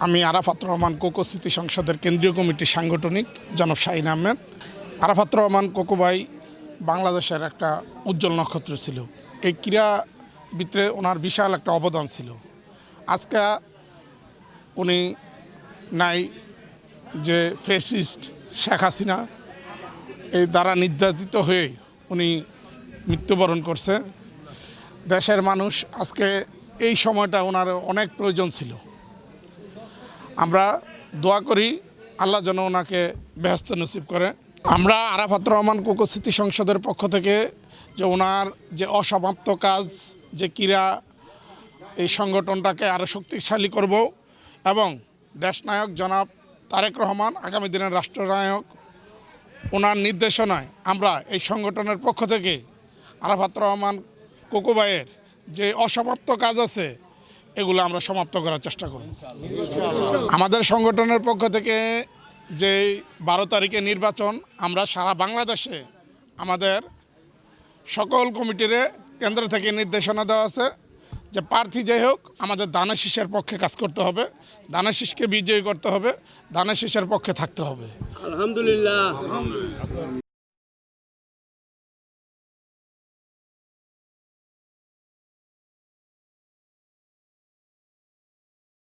আমি আরাফাত রহমান কোকো স্মৃতি সংসদের কেন্দ্রীয় কমিটির সাংগঠনিক জনাব শাহিন আহমেদ। আরাফাত রহমান কোকো ভাই বাংলাদেশের একটা উজ্জ্বল নক্ষত্র ছিল। এই ক্রীড়াবিদে ওনার বিশাল একটা অবদান ছিল। আজকে উনি নাই যে ফ্যাসিস্ট শেখ হাসিনা এই দ্বারা নির্যাতিত হয়ে উনি মৃত্যুবরণ করছে। দেশের মানুষ আজকে এই সময়টা ওনার অনেক প্রয়োজন ছিল। আমরা দোয়া করি আল্লাহ যেন ওনাকে বেহেশত নসিব করে। আমরা আরাফাত রহমান কোকো স্মৃতি সংসদের পক্ষ থেকে যে ওনার যে অসমাপ্ত কাজ, যে ক্রীড়া এই সংগঠনটাকে আরও শক্তিশালী করব এবং দেশনায়ক জনাব তারেক রহমান আগামী দিনের রাষ্ট্রনায়ক ওনার নির্দেশনায় আমরা এই সংগঠনের পক্ষ থেকে আরাফাত রহমান কোকো ভাইয়ের যে অসমাপ্ত কাজ আছে এগুলো আমরা সমাপ্ত করার চেষ্টা করব। আমাদের সংগঠনের পক্ষ থেকে যে 12 তারিখে নির্বাচন, আমরা সারা বাংলাদেশে আমাদের সকল কমিটিরে কেন্দ্র থেকে নির্দেশনা দেওয়া আছে যে প্রার্থী যাই হোক আমাদের দানের শীষের পক্ষে কাজ করতে হবে, দানের শীষকে বিজয়ী করতে হবে, দানের শীষের পক্ষে থাকতে হবে। আলহামদুলিল্লাহ।